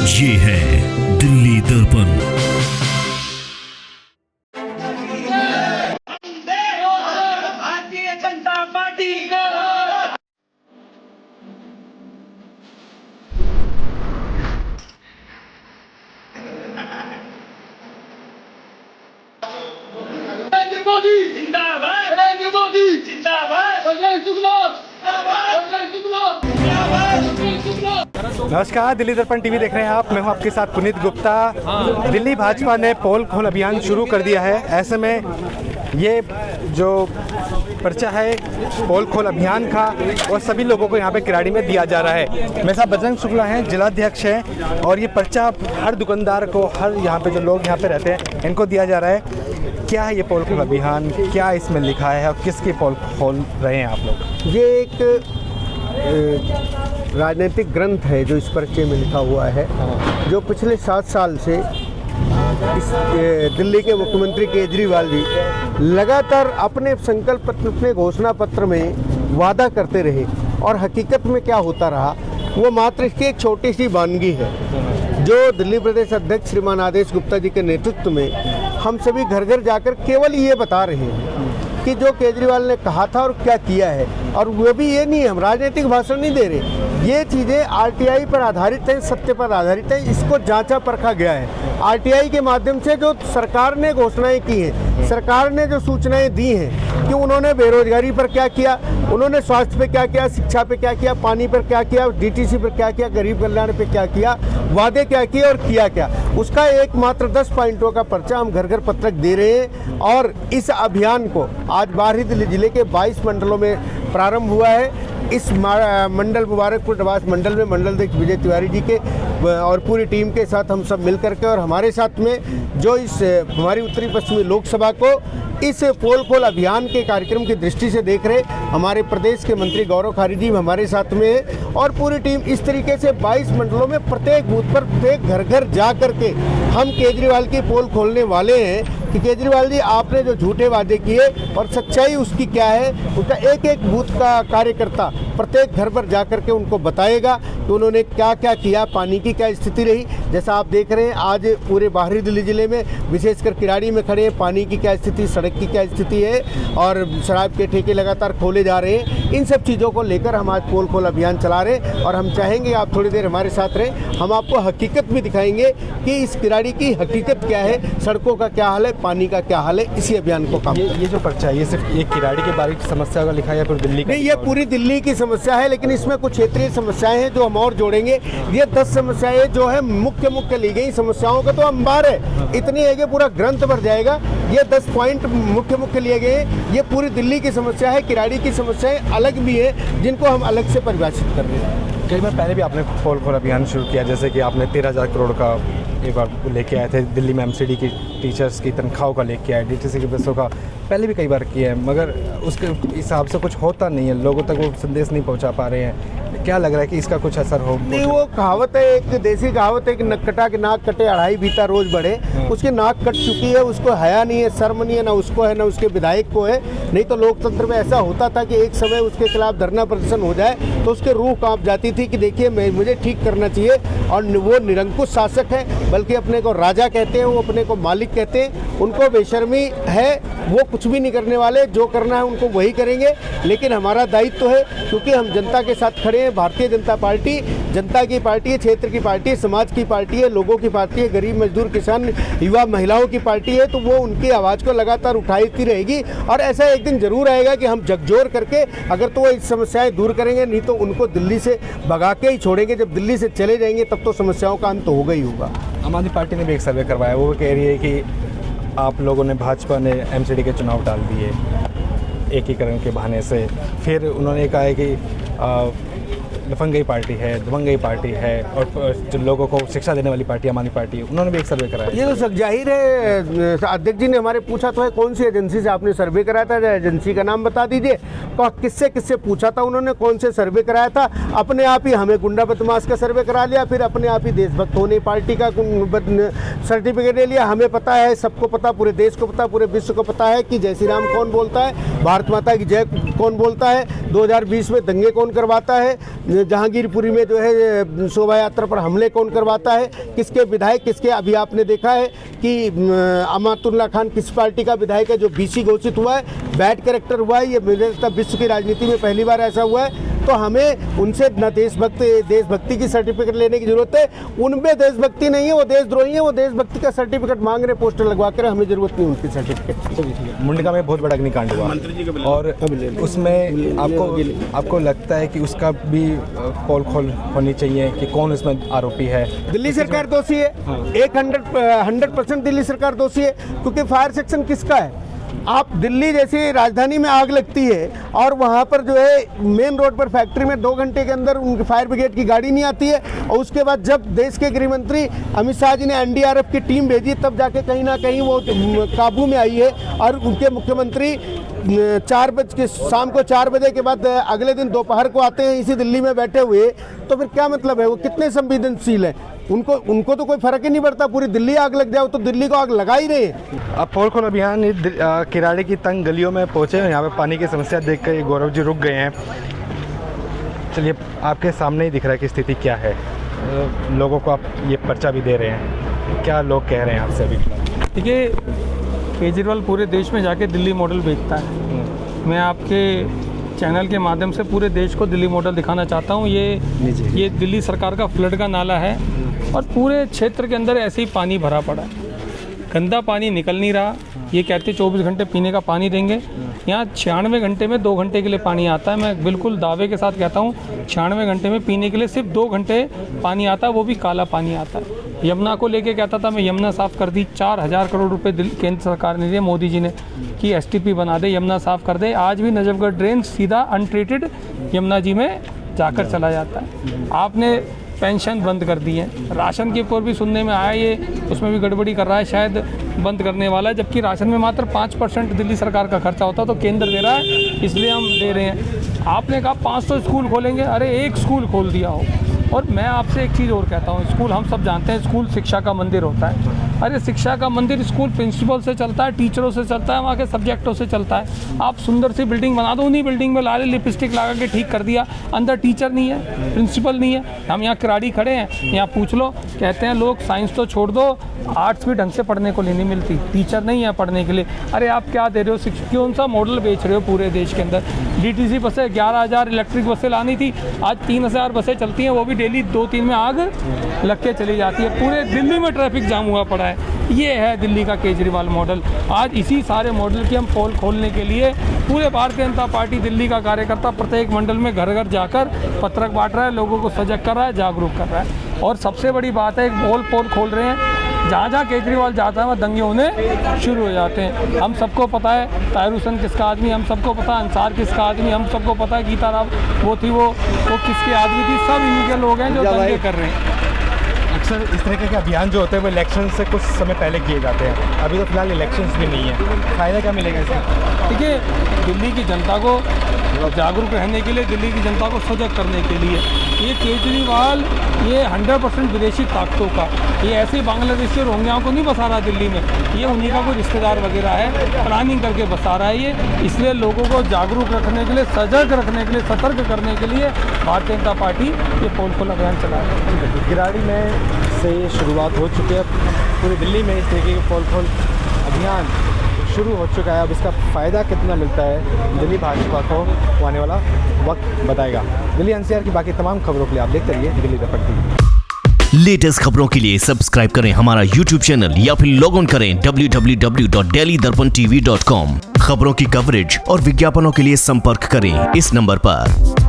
ये है दिल्ली दर्पण। भारतीय जनता पार्टी नरेंद्र मोदी जिंदाबाद, नरेंद्र मोदी जिंदाबाद, नमस्कार, दिल्ली दर्पण टीवी देख रहे हैं आप। मैं हूं आपके साथ पुनीत गुप्ता। दिल्ली भाजपा ने पोल खोल अभियान शुरू कर दिया है। ऐसे में ये जो पर्चा है पोल खोल अभियान का, वो सभी लोगों को यहाँ पे किराड़ी में दिया जा रहा है। मेरे साथ बजरंग शुक्ला हैं, जिलाध्यक्ष हैं, और ये पर्चा हर दुकानदार को, हर यहाँ पे जो लोग यहाँ पे रहते हैं, इनको दिया जा रहा है। क्या है ये पोल खोल अभियान, क्या इसमें लिखा है और किसके पोल खोल रहे हैं आप लोग? ये एक राजनीतिक ग्रंथ है जो इस पर्चे में लिखा हुआ है, जो पिछले 7 साल से इस दिल्ली के मुख्यमंत्री केजरीवाल जी लगातार अपने संकल्प पत्र, अपने घोषणा पत्र में वादा करते रहे, और हकीकत में क्या होता रहा वो मात्र इसकी एक छोटी सी वानगी है, जो दिल्ली प्रदेश अध्यक्ष श्रीमान आदेश गुप्ता जी के नेतृत्व में हम सभी घर घर जाकर केवल ये बता रहे हैं कि जो केजरीवाल ने कहा था और क्या किया है। और वो भी ये नहीं, हम राजनीतिक भाषण नहीं दे रहे, ये चीज़ें आरटीआई पर आधारित हैं, सत्य पर आधारित है। इसको जांचा परखा गया है आरटीआई के माध्यम से। जो सरकार ने घोषणाएं की हैं, सरकार ने जो सूचनाएं दी हैं कि उन्होंने बेरोजगारी पर क्या किया, उन्होंने स्वास्थ्य पे क्या किया, शिक्षा पे क्या किया, पानी पर क्या किया, डीटीसी पर क्या किया, गरीब कल्याण पे क्या किया, वादे क्या किए और किया क्या, उसका एकमात्र 10 पॉइंटों का पर्चा हम घर घर पत्रक दे रहे हैं। और इस अभियान को आज बाहरी दिल्ली जिले के 22 मंडलों में प्रारंभ हुआ है। इस मंडल मुबारकपुर निवास मंडल में मंडल अध्यक्ष विजय तिवारी जी के और पूरी टीम के साथ हम सब मिल करके, और हमारे साथ में जो इस हमारी उत्तरी पश्चिमी लोकसभा को इस पोल खोल अभियान के कार्यक्रम की दृष्टि से देख रहे हमारे प्रदेश के मंत्री गौरव खारी जी हमारे साथ में है, और पूरी टीम इस तरीके से 22 मंडलों में प्रत्येक बूथ पर, प्रत्येक घर घर जा करके हम केजरीवाल की पोल खोलने वाले हैं कि केजरीवाल जी आपने जो झूठे वादे किए और सच्चाई उसकी क्या है, उसका एक एक बूथ का कार्यकर्ता प्रत्येक घर पर जा करके उनको बताएगा कि उन्होंने क्या क्या किया, पानी की क्या स्थिति रही। जैसा आप देख रहे हैं आज पूरे बाहरी दिल्ली जिले में, विशेषकर किराड़ी में खड़े हैं, पानी की क्या स्थिति, सड़क की क्या स्थिति है, और शराब के ठेके लगातार खोले जा रहे हैं। इन सब चीज़ों को लेकर हम आज पोल खोल अभियान चला रहे हैं, और हम चाहेंगे आप थोड़ी देर हमारे साथ रहें। हम आपको हकीकत भी दिखाएंगे कि इस किराड़ी की हकीकत क्या है, सड़कों का क्या हाल है, पानी का क्या हाल है। इसी अभियान को काम ये जो पर्चा है, ये सिर्फ ये किराड़ी के बारे की समस्या का लिखा है या फिर दिल्ली का? नहीं, ये पूरी दिल्ली की समस्या है, लेकिन इसमें कुछ क्षेत्रीय समस्याएं हैं जो हम और जोड़ेंगे। ये 10 समस्याएं जो है मुख्य ली गई, समस्याओं का तो अंबार है, इतनी है कि पूरा ग्रंथ भर जाएगा। ये 10 पॉइंट मुख्य लिए गए हैं। ये पूरी दिल्ली की समस्या है, किराड़ी की समस्याएं अलग भी है जिनको हम अलग से परिभाषित कर रहे हैं। कई बार पहले भी आपने पोल खोल अभियान शुरू किया, जैसे कि आपने 13,000 करोड़ का एक बार लेके आए थे, दिल्ली में एमसीडी की टीचर्स की तनख्वाहों का लेके आए, डीटीसी की बसों का पहले भी कई बार किया है, मगर उसके हिसाब से कुछ होता नहीं है, लोगों तक वो संदेश नहीं पहुंचा पा रहे हैं। क्या लग रहा है कि इसका कुछ असर हो? नहीं, वो कहावत है, एक देसी कहावत है कि नक कटा के नाक कटे, अढ़ाई बीता रोज बढ़े। उसकी नाक कट चुकी है, उसको हया नहीं है, शर्म नहीं है, ना उसको है ना उसके विधायक को है। नहीं तो लोकतंत्र में ऐसा होता था कि एक समय उसके खिलाफ धरना प्रदर्शन हो जाए तो उसके रूह कांप जाती थी कि देखिए मुझे ठीक करना चाहिए। और वो निरंकुश शासक है, बल्कि अपने को राजा कहते हैं, वो अपने को मालिक कहते हैं, उनको बेशर्मी है, वो कुछ भी नहीं करने वाले, जो करना है उनको वही करेंगे। लेकिन हमारा दायित्व है, क्योंकि हम जनता के साथ खड़े हैं। भारतीय जनता पार्टी जनता की पार्टी है, क्षेत्र की पार्टी है, समाज की पार्टी है, लोगों की पार्टी है, गरीब मजदूर किसान युवा महिलाओं की पार्टी है, तो वो उनकी आवाज़ को लगातार उठाती रहेगी। और ऐसा एक दिन जरूर आएगा कि हम झकझोर करके अगर तो वो इस समस्याएं दूर करेंगे, नहीं तो उनको दिल्ली से भगा के ही छोड़ेंगे। जब दिल्ली से चले जाएंगे तब तो समस्याओं का अंत होगा ही होगा। आम आदमी पार्टी ने भी एक सर्वे करवाया, वो कह रही है कि आप लोगों ने, भाजपा ने एमसीडी के चुनाव डाल दिए एकीकरण के बहाने से। फिर उन्होंने कहा है कि लफंगई पार्टी है, दबंगई पार्टी है, और जो लोगों को शिक्षा देने वाली पार्टी आम आदमी पार्टी है। उन्होंने भी एक सर्वे कराया। ये तो जाहिर है, अध्यक्ष जी ने हमारे पूछा तो है कौन सी एजेंसी से आपने सर्वे कराया था, एजेंसी का नाम बता दीजिए, किससे किससे पूछा था उन्होंने, कौन से सर्वे कराया था। अपने आप ही हमें गुंडा बदमाश का सर्वे करा लिया, फिर अपने आप ही देशभक्त होने पार्टी का सर्टिफिकेट ले लिया। हमें पता है, सबको पता, पूरे देश को पता, पूरे विश्व को पता है कि जय श्री राम कौन बोलता है, भारत माता की जय कौन बोलता है, 2020 में दंगे कौन करवाता है, जहांगीरपुरी में जो है शोभा यात्रा पर हमले कौन करवाता है, किसके विधायक किसके। अभी आपने देखा है कि अमातुल्लाह खान किस पार्टी का विधायक है जो बीसी घोषित हुआ है, बैड कैरेक्टर हुआ है। ये मुझे लगता है विश्व की राजनीति में पहली बार ऐसा हुआ है। तो हमें उनसे न देशभक्ति की सर्टिफिकेट लेने की जरूरत है। उनमें देशभक्ति नहीं है, वो देशद्रोही है, वो देशभक्ति का सर्टिफिकेट मांग रहे, पोस्टर लगवा कर। हमें जरूरत नहीं उनकी सर्टिफिकेट। मुंडका में बहुत बड़ा अग्निकांड हुआ और उसमें आपको लगता है कि उसका भी पोल खोल होनी चाहिए कि कौन इसमें आरोपी है? दिल्ली सरकार दोषी है, 100% दिल्ली सरकार दोषी है, क्योंकि फायर सेक्शन किसका है? आप दिल्ली जैसी राजधानी में आग लगती है और वहाँ पर जो है मेन रोड पर फैक्ट्री में 2 घंटे के अंदर उनकी फायर ब्रिगेड की गाड़ी नहीं आती है, और उसके बाद जब देश के गृह मंत्री अमित शाह जी ने एनडीआरएफ की टीम भेजी तब जाके कहीं ना कहीं वो काबू में आई है। और उनके मुख्यमंत्री शाम को 4 बजे के बाद अगले दिन दोपहर को आते हैं इसी दिल्ली में बैठे हुए। तो फिर क्या मतलब है? वो कितने संवेदनशील है? उनको तो कोई फर्क ही नहीं पड़ता। पूरी दिल्ली आग लग जाओ तो दिल्ली को आग लगा ही रहे। अब पोल खोल अभियान किराड़े की तंग गलियों में पहुंचे हैं। यहाँ पे पानी की समस्या देखकर गौरव जी रुक गए हैं। चलिए, आपके सामने ही दिख रहा है कि स्थिति क्या है। लोगों को आप ये पर्चा भी दे रहे हैं, क्या लोग कह रहे हैं आपसे अभी? देखिए, केजरीवाल पूरे देश में जाके दिल्ली मॉडल बेचता है। मैं आपके चैनल के माध्यम से पूरे देश को दिल्ली मॉडल दिखाना चाहता हूँ। ये दिल्ली सरकार का फ्लड का नाला है और पूरे क्षेत्र के अंदर ऐसे ही पानी भरा पड़ा है। गंदा पानी निकल नहीं रहा। ये कहते 24 घंटे पीने का पानी देंगे। यहाँ 96 घंटे में 2 घंटे के लिए पानी आता है। मैं बिल्कुल दावे के साथ कहता हूँ 96 घंटे में पीने के लिए सिर्फ 2 घंटे पानी आता है, वो भी काला पानी आता है। यमुना को लेके कहता था मैं यमुना साफ़ कर दी। 4000 करोड़ रुपए केंद्र सरकार ने दिए मोदी जी ने कि एसटीपी बना दे, यमुना साफ़ कर दे। आज भी नजफगढ़ ड्रेन सीधा अनट्रीटेड यमुना जी में जाकर चला जाता है। आपने पेंशन बंद कर दी है। राशन के ऊपर भी सुनने में आया ये उसमें भी गड़बड़ी कर रहा है, शायद बंद करने वाला है। जबकि राशन में मात्र 5% दिल्ली सरकार का खर्चा होता, तो केंद्र दे रहा है, इसलिए हम दे रहे हैं। आपने कहा 500 स्कूल खोलेंगे, अरे एक स्कूल खोल दिया हो। और मैं आपसे एक चीज़ और कहता हूँ, स्कूल हम सब जानते हैं स्कूल शिक्षा का मंदिर होता है। अरे शिक्षा का मंदिर स्कूल प्रिंसिपल से चलता है, टीचरों से चलता है, वहाँ के सब्जेक्टों से चलता है। आप सुंदर सी बिल्डिंग बना दो, उन्हीं बिल्डिंग में लाल लिपस्टिक लगा के ठीक कर दिया, अंदर टीचर नहीं है, प्रिंसिपल नहीं है। हम यहाँ किराड़ी खड़े हैं, यहाँ पूछ लो, कहते हैं लोग साइंस तो छोड़ दो, आर्ट्स भी ढंग से पढ़ने को नहीं मिलती, टीचर नहीं है पढ़ने के लिए। अरे आप क्या दे रहे हो? कौन सा मॉडल बेच रहे हो पूरे देश के अंदर? डीटीसी बसें 11,000 इलेक्ट्रिक बसें लानी थी, आज 3,000 बसें चलती हैं, वो भी डेली 2-3 में आग लग के चली जाती है। पूरे दिल्ली में ट्रैफिक जाम हुआ पड़ा है। ये है दिल्ली का केजरीवाल मॉडल। आज इसी सारे मॉडल की हम पोल खोलने के लिए पूरे भारतीय जनता पार्टी दिल्ली का कार्यकर्ता प्रत्येक मंडल में घर घर जाकर पत्रक बांट रहा है, लोगों को सजग कर रहा है, जागरूक कर रहा है। और सबसे बड़ी बात है, एक पोल खोल रहे हैं, जहाँ जहाँ केजरीवाल जाता है वहाँ दंगे होने शुरू हो जाते हैं। हम सबको पता है ताहिर हुसैन किसका आदमी, हम सबको पता है अंसार किसका आदमी, हम सबको पता है गीता राव वो थी, वो किसके आदमी थी। सब इन्हीं के लोग हैं जो दंगे कर रहे हैं। अक्सर इस तरह के अभियान जो होते हैं वो इलेक्शन से कुछ समय पहले किए जाते हैं। अभी तो फिलहाल इलेक्शंस भी नहीं है, फ़ायदा क्या मिलेगा इससे? देखिए, दिल्ली की जनता को जागरूक रहने के लिए, दिल्ली की जनता को सजग करने के लिए ये केजरीवाल ये 100% विदेशी ताकतों का, ये ऐसे बांग्लादेशी रोहिंग्याओं को नहीं बसा रहा दिल्ली में, ये उन्हीं का कोई रिश्तेदार वगैरह है, प्लानिंग करके बसा रहा है ये। इसलिए लोगों को जागरूक रखने के लिए, सजग रखने के लिए, सतर्क करने के लिए भारतीय जनता पार्टी ये पोल खोल अभियान चला रही है। किराड़ी में से ये शुरुआत हो चुकी है, पूरी दिल्ली में इस तरीके के पोल खोल अभियान शुरू हो चुका है। अब इसका फ़ायदा कितना मिलता है दिल्ली भाजपा को, वो आने वाला वक्त बताएगा। दिल्ली एनसीआर की बाकी तमाम खबरों के लिए आप देखते रहिए दिल्ली दर्पण टीवी। लेटेस्ट खबरों के लिए सब्सक्राइब करें हमारा यूट्यूब चैनल या फिर लॉग ऑन करें www.delhidarpantv.com। खबरों की कवरेज और विज्ञापनों के लिए संपर्क करें इस नंबर पर।